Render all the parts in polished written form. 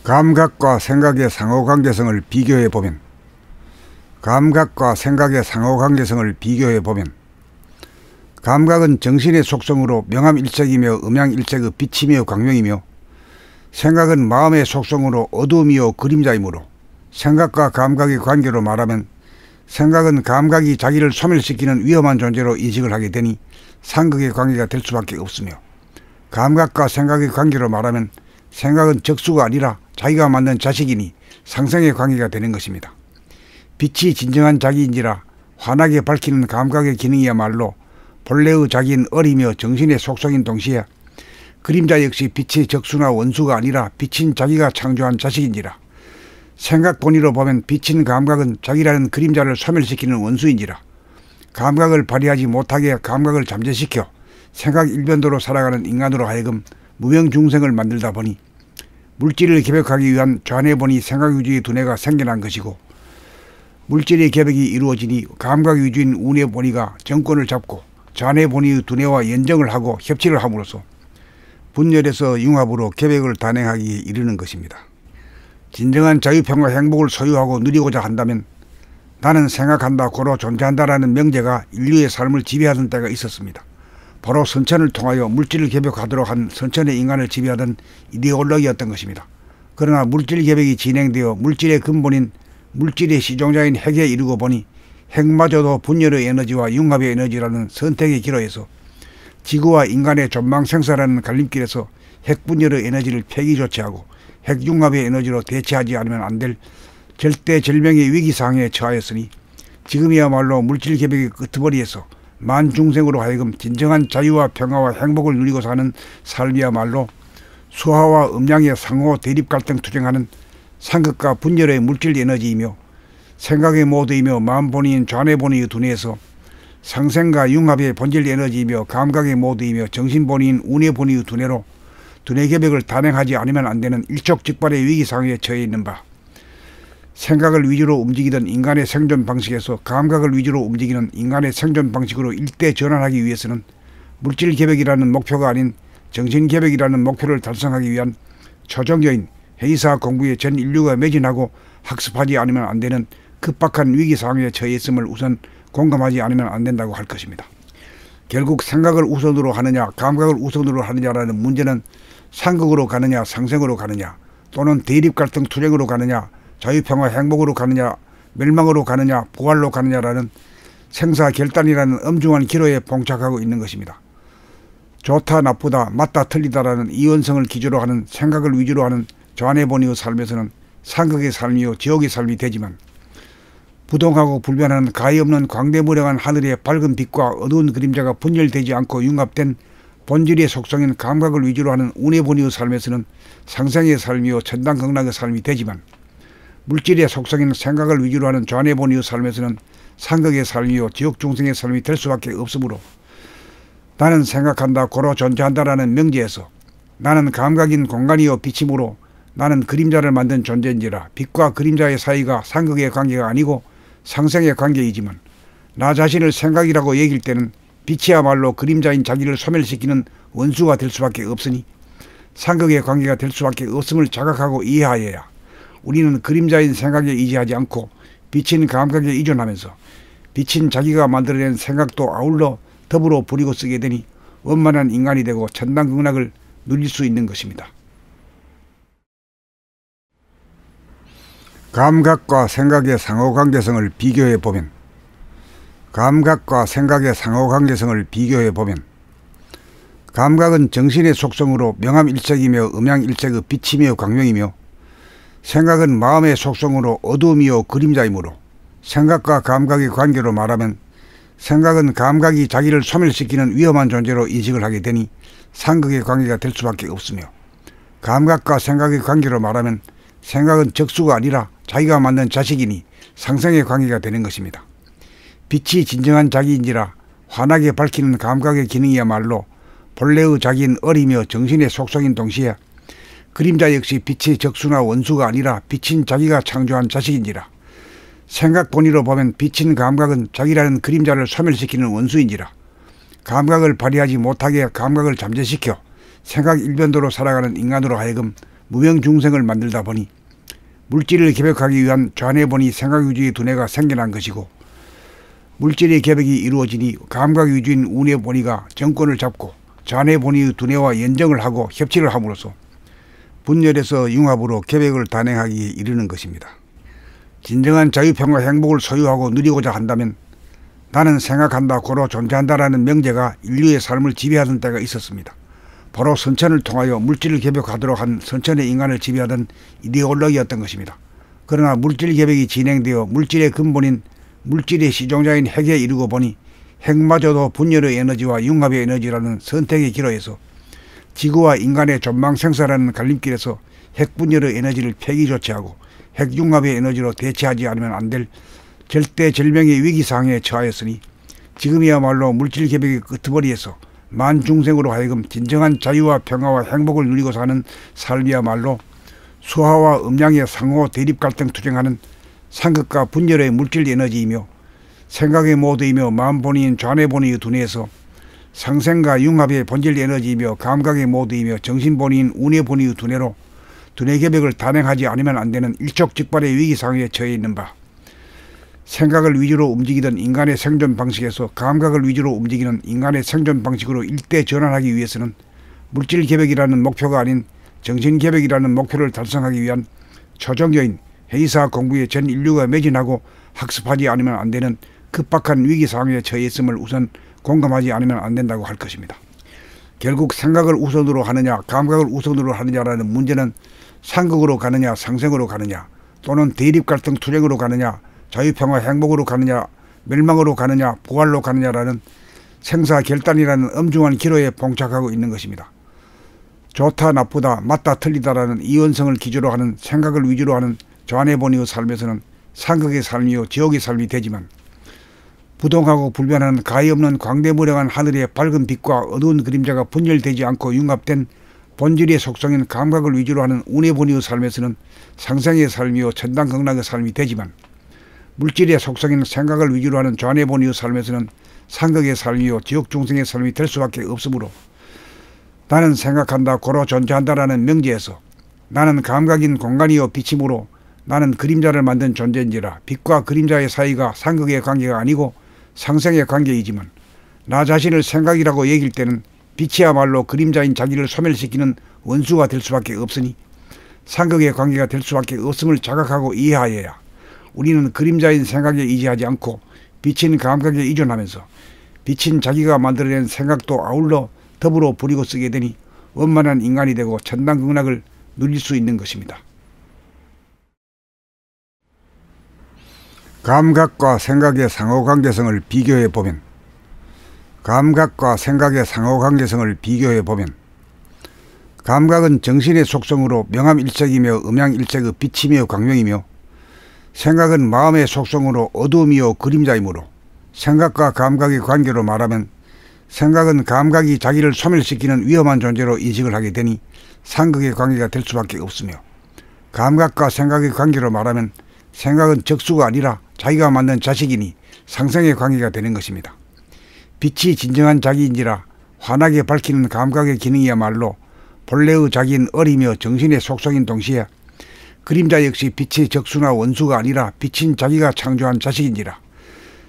감각과 생각의 상호관계성을 비교해보면 감각과 생각의 상호관계성을 비교해보면 감각은 정신의 속성으로 명암일색이며 음양일색의 빛이며 광명이며 생각은 마음의 속성으로 어두움이요 그림자이므로 생각과 감각의 관계로 말하면 생각은 감각이 자기를 소멸시키는 위험한 존재로 인식을 하게 되니 상극의 관계가 될 수밖에 없으며 감각과 생각의 관계로 말하면 생각은 적수가 아니라 자기가 만든 자식이니 상생의 관계가 되는 것입니다. 빛이 진정한 자기인지라 환하게 밝히는 감각의 기능이야말로 본래의 자기인 어리며 정신의 속성인 동시에 그림자 역시 빛의 적수나 원수가 아니라 빛인 자기가 창조한 자식인지라 생각 본위로 보면 빛인 감각은 자기라는 그림자를 소멸시키는 원수인지라 감각을 발휘하지 못하게 감각을 잠재시켜 생각 일변도로 살아가는 인간으로 하여금 무명중생을 만들다 보니 물질을 개벽하기 위한 좌뇌본위 생각위주의 두뇌가 생겨난 것이고 물질의 개벽이 이루어지니 감각위주인 우뇌본위가 정권을 잡고 좌뇌본위의 두뇌와 연정을 하고 협치를 함으로써 분열에서 융합으로 개벽을 단행하기에 이르는 것입니다. 진정한 자유평화 행복을 소유하고 누리고자 한다면 나는 생각한다 고로 존재한다라는 명제가 인류의 삶을 지배하던 때가 있었습니다. 바로 선천을 통하여 물질을 개벽하도록 한 선천의 인간을 지배하던 이데올로기였던 것입니다. 그러나 물질 개벽이 진행되어 물질의 근본인 물질의 시종자인 핵에 이르고 보니 핵마저도 분열의 에너지와 융합의 에너지라는 선택의 기로에서 지구와 인간의 존망생사라는 갈림길에서 핵분열의 에너지를 폐기 조치하고 핵융합의 에너지로 대체하지 않으면 안 될 절대절명의 위기상황에 처하였으니 지금이야말로 물질 개벽의 끄트머리에서 만중생으로 하여금 진정한 자유와 평화와 행복을 누리고 사는 삶이야말로 수하와 음양의 상호 대립 갈등 투쟁하는 상극과 분열의 물질 에너지이며 생각의 모드이며 마음본위인 좌뇌본위의 두뇌에서 상생과 융합의 본질 에너지이며 감각의 모드이며 정신본위인 우뇌본위의 두뇌로 두뇌 개벽을 단행하지 않으면 안 되는 일촉즉발의 위기 상황에 처해 있는 바 생각을 위주로 움직이던 인간의 생존 방식에서 감각을 위주로 움직이는 인간의 생존 방식으로 일대 전환하기 위해서는 물질 개벽이라는 목표가 아닌 정신 개벽이라는 목표를 달성하기 위한 초정교인 해이사 공부에 전 인류가 매진하고 학습하지 않으면 안 되는 급박한 위기 상황에 처해 있음을 우선 공감하지 않으면 안 된다고 할 것입니다. 결국 생각을 우선으로 하느냐 감각을 우선으로 하느냐라는 문제는 상극으로 가느냐 상생으로 가느냐 또는 대립 갈등 투쟁으로 가느냐 자유평화 행복으로 가느냐 멸망으로 가느냐 부활로 가느냐라는 생사결단이라는 엄중한 기로에 봉착하고 있는 것입니다. 좋다 나쁘다 맞다 틀리다라는 이원성을 기조로 하는 생각을 위주로 하는 좌뇌본위의 삶에서는 상극의 삶이요 지옥의 삶이 되지만 부동하고 불변한 가히 없는 광대무량한 하늘의 밝은 빛과 어두운 그림자가 분열되지 않고 융합된 본질의 속성인 감각을 위주로 하는 우뇌본위의 삶에서는 상생의 삶이요 천당극락의 삶이 되지만 물질의 속성인 생각을 위주로 하는 좌뇌본위의 삶에서는 상극의 삶이요 지옥중생의 삶이 될 수밖에 없으므로 나는 생각한다 고로 존재한다라는 명제에서 나는 감각인 공간이요 빛이므로 나는 그림자를 만든 존재인지라 빛과 그림자의 사이가 상극의 관계가 아니고 상생의 관계이지만 나 자신을 생각이라고 얘기할 때는 빛이야말로 그림자인 자기를 소멸시키는 원수가 될 수밖에 없으니 상극의 관계가 될 수밖에 없음을 자각하고 이해하여야 우리는 그림자인 생각에 의지하지 않고 빛인 감각에 의존하면서 빛인 자기가 만들어낸 생각도 아울러 더불어 부리고 쓰게 되니 원만한 인간이 되고 천당극락을 누릴 수 있는 것입니다. 감각과 생각의 상호관계성을 비교해보면 감각과 생각의 상호관계성을 비교해보면 감각은 정신의 속성으로 명암일색이며 음양일색의 빛이며 광명이며 생각은 마음의 속성으로 어두움이요 그림자이므로 생각과 감각의 관계로 말하면 생각은 감각이 자기를 소멸시키는 위험한 존재로 인식을 하게 되니 상극의 관계가 될 수밖에 없으며 감각과 생각의 관계로 말하면 생각은 적수가 아니라 자기가 만든 자식이니 상생의 관계가 되는 것입니다. 빛이 진정한 자기인지라 환하게 밝히는 감각의 기능이야말로 본래의 자기인 어리며 정신의 속성인 동시에 그림자 역시 빛의 적수나 원수가 아니라 빛인 자기가 창조한 자식인지라 생각 본위로 보면 빛인 감각은 자기라는 그림자를 소멸시키는 원수인지라 감각을 발휘하지 못하게 감각을 잠재시켜 생각 일변도로 살아가는 인간으로 하여금 무명중생을 만들다 보니 물질을 개벽하기 위한 좌뇌본의 생각위주의 두뇌가 생겨난 것이고, 물질의 개벽이 이루어지니 감각위주인 우뇌본의가 정권을 잡고 좌뇌본의의 두뇌와 연정을 하고 협치를 함으로써 분열에서 융합으로 개벽을 단행하기에 이르는 것입니다. 진정한 자유평화 행복을 소유하고 누리고자 한다면 나는 생각한다 고로 존재한다라는 명제가 인류의 삶을 지배하던 때가 있었습니다. 바로 선천을 통하여 물질을 개벽하도록 한 선천의 인간을 지배하던 이데올로기였던 것입니다. 그러나 물질 개벽이 진행되어 물질의 근본인 물질의 시종자인 핵에 이르고 보니 핵마저도 분열의 에너지와 융합의 에너지라는 선택의 기로에서 지구와 인간의 존망생사라는 갈림길에서 핵분열의 에너지를 폐기 조치하고 핵융합의 에너지로 대체하지 않으면 안 될 절대절명의 위기상황에 처하였으니, 지금이야말로 물질개벽의 끄트머리에서 만중생으로 하여금 진정한 자유와 평화와 행복을 누리고 사는 삶이야말로 수하와 음양의 상호 대립 갈등 투쟁하는 상극과 분열의 물질 에너지이며, 생각의 모드이며 마음본의인 좌뇌본의의 두뇌에서 상생과 융합의 본질 에너지이며 감각의 모드이며 정신본의인 우뇌본의의 두뇌로 두뇌개벽을 단행하지 않으면 안 되는 일촉즉발의 위기상황에 처해 있는 바, 생각을 위주로 움직이던 인간의 생존 방식에서 감각을 위주로 움직이는 인간의 생존 방식으로 일대 전환하기 위해서는 물질개벽이라는 목표가 아닌 정신개벽이라는 목표를 달성하기 위한 초정교인 회의사 공부에 전 인류가 매진하고 학습하지 않으면 안 되는 급박한 위기상황에 처해 있음을 우선 공감하지 않으면 안 된다고 할 것입니다. 결국 생각을 우선으로 하느냐 감각을 우선으로 하느냐라는 문제는 상극으로 가느냐 상생으로 가느냐, 또는 대립갈등 투쟁으로 가느냐 자유평화 행복으로 가느냐 멸망으로 가느냐 부활로 가느냐라는 생사결단이라는 엄중한 기로에 봉착하고 있는 것입니다. 좋다 나쁘다 맞다 틀리다라는 이원성을 기조로 하는 생각을 위주로 하는 좌뇌본의의 삶에서는 상극의 삶이요 지옥의 삶이 되지만, 부동하고 불변한 가히 없는 광대무량한 하늘의 밝은 빛과 어두운 그림자가 분열되지 않고 융합된 본질의 속성인 감각을 위주로 하는 우뇌본의의 삶에서는 상생의 삶이요 천당극락의 삶이 되지만, 물질의 속성인 생각을 위주로 하는 좌뇌본의의 삶에서는 상극의 삶이요 지옥중생의 삶이 될 수밖에 없으므로, 나는 생각한다 고로 존재한다라는 명제에서 나는 감각인 공간이요 빛이므로 나는 그림자를 만든 존재인지라, 빛과 그림자의 사이가 상극의 관계가 아니고 상생의 관계이지만, 나 자신을 생각이라고 얘기할 때는 빛이야말로 그림자인 자기를 소멸시키는 원수가 될 수밖에 없으니 상극의 관계가 될 수밖에 없음을 자각하고 이해하여야 우리는 그림자인 생각에 의지하지 않고 빛인 감각에 의존하면서 빛인 자기가 만들어낸 생각도 아울러 더불어 부리고 쓰게 되니 원만한 인간이 되고 천당극락을 누릴 수 있는 것입니다. 감각과 생각의 상호관계성을 비교해 보면 감각은 정신의 속성으로 명암일색이며 음양일색의 빛이며 광명이며, 생각은 마음의 속성으로 어두움이요 그림자이므로, 생각과 감각의 관계로 말하면 생각은 감각이 자기를 소멸시키는 위험한 존재로 인식을 하게 되니 상극의 관계가 될 수밖에 없으며, 감각과 생각의 관계로 말하면 생각은 적수가 아니라 자기가 만든 자식이니 상생의 관계가 되는 것입니다. 빛이 진정한 자기인지라 환하게 밝히는 감각의 기능이야말로 본래의 자기인 어리며 정신의 속성인 동시에 그림자 역시 빛의 적수나 원수가 아니라 빛인 자기가 창조한 자식인지라,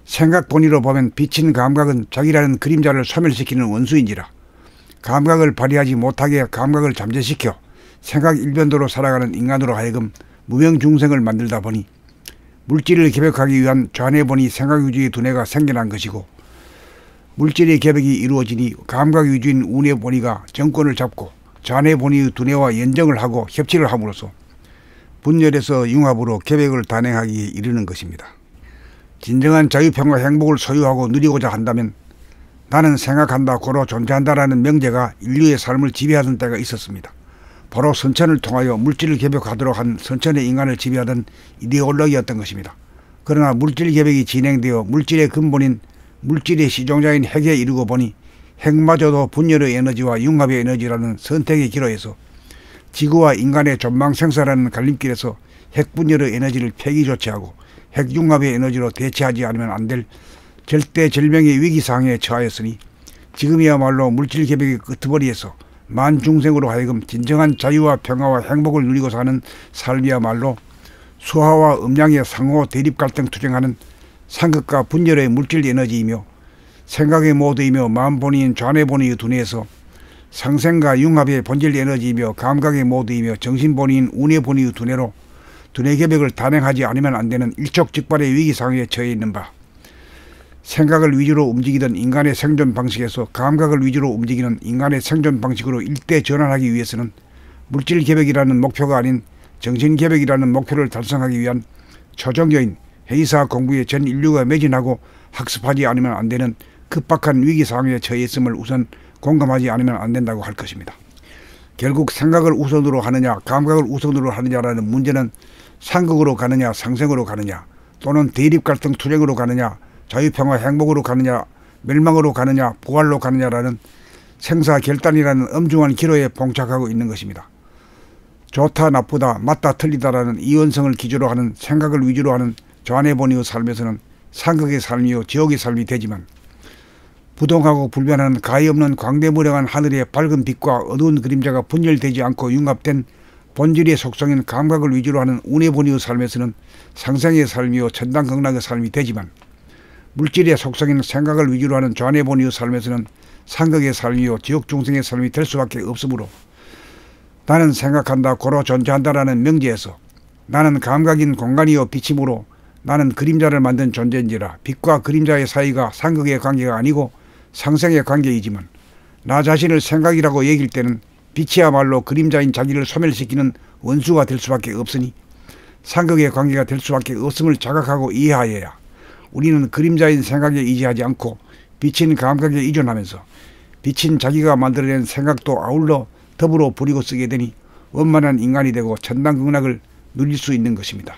생각 본위로 보면 빛인 감각은 자기라는 그림자를 소멸시키는 원수인지라, 감각을 발휘하지 못하게 감각을 잠재시켜 생각 일변도로 살아가는 인간으로 하여금 무명중생을 만들다 보니 물질을 개벽하기 위한 좌뇌본의 생각위주의 두뇌가 생겨난 것이고, 물질의 개벽이 이루어지니 감각위주인 우뇌본의가 정권을 잡고 좌뇌본의의 두뇌와 연정을 하고 협치를 함으로써 분열에서 융합으로 개벽을 단행하기에 이르는 것입니다. 진정한 자유평화 행복을 소유하고 누리고자 한다면 나는 생각한다 고로 존재한다라는 명제가 인류의 삶을 지배하던 때가 있었습니다. 바로 선천을 통하여 물질을 개벽하도록 한 선천의 인간을 지배하던 이데올로기였던 것입니다. 그러나 물질 개벽이 진행되어 물질의 근본인 물질의 시종자인 핵에 이르고 보니 핵마저도 분열의 에너지와 융합의 에너지라는 선택의 기로에서 지구와 인간의 존망생사라는 갈림길에서 핵분열의 에너지를 폐기 조치하고 핵융합의 에너지로 대체하지 않으면 안 될 절대절명의 위기상황에 처하였으니, 지금이야말로 물질개벽의 끄트머리에서 만중생으로 하여금 진정한 자유와 평화와 행복을 누리고 사는 삶이야말로 수하와 음양의 상호 대립 갈등 투쟁하는 상극과 분열의 물질 에너지이며 생각의 모드이며 마음본위인 좌뇌본위의 두뇌에서 상생과 융합의 본질 에너지이며 감각의 모드이며 정신본위인 우뇌본위의 두뇌로 두뇌개벽을 단행하지 않으면 안되는 일촉즉발의 위기상황에 처해 있는 바, 생각을 위주로 움직이던 인간의 생존 방식에서 감각을 위주로 움직이는 인간의 생존 방식으로 일대 전환하기 위해서는 물질개벽이라는 목표가 아닌 정신개벽이라는 목표를 달성하기 위한 초정교인 해이사 공부에 전 인류가 매진하고 학습하지 않으면 안되는 급박한 위기상황에 처해 있음을 우선 공감하지 않으면 안된다고 할 것입니다. 결국 생각을 우선으로 하느냐 감각을 우선으로 하느냐라는 문제는 상극으로 가느냐 상생으로 가느냐 또는 대립갈등 투쟁으로 가느냐 자유평화 행복으로 가느냐 멸망으로 가느냐 부활로 가느냐라는 생사결단이라는 엄중한 기로에 봉착하고 있는 것입니다. 좋다 나쁘다 맞다 틀리다라는 이원성을 기조로 하는 생각을 위주로 하는 좌뇌본위의 삶에서는 상극의 삶이요 지옥의 삶이 되지만 부동하고 불변한 가히 없는 광대무량한 하늘의 밝은 빛과 어두운 그림자가 분열되지 않고 융합된 본질의 속성인 감각을 위주로 하는 운해본위의 삶에서는 상생의 삶이요 천당극락의 삶이 되지만 물질의 속성인 생각을 위주로 하는 좌뇌본위의 삶에서는 상극의 삶이요 지옥중생의 삶이 될 수밖에 없으므로 나는 생각한다 고로 존재한다라는 명제에서 나는 감각인 공간이요 빛이므로 나는 그림자를 만든 존재인지라 빛과 그림자의 사이가 상극의 관계가 아니고 상생의 관계이지만 나 자신을 생각이라고 얘기할 때는 빛이야말로 그림자인 자기를 소멸시키는 원수가 될 수밖에 없으니 상극의 관계가 될 수밖에 없음을 자각하고 이해하여야 우리는 그림자인 생각에 의지하지 않고 빛인 감각에 의존하면서 빛인 자기가 만들어낸 생각도 아울러 더불어 부리고 쓰게 되니 원만한 인간이 되고 천당극락을 누릴 수 있는 것입니다.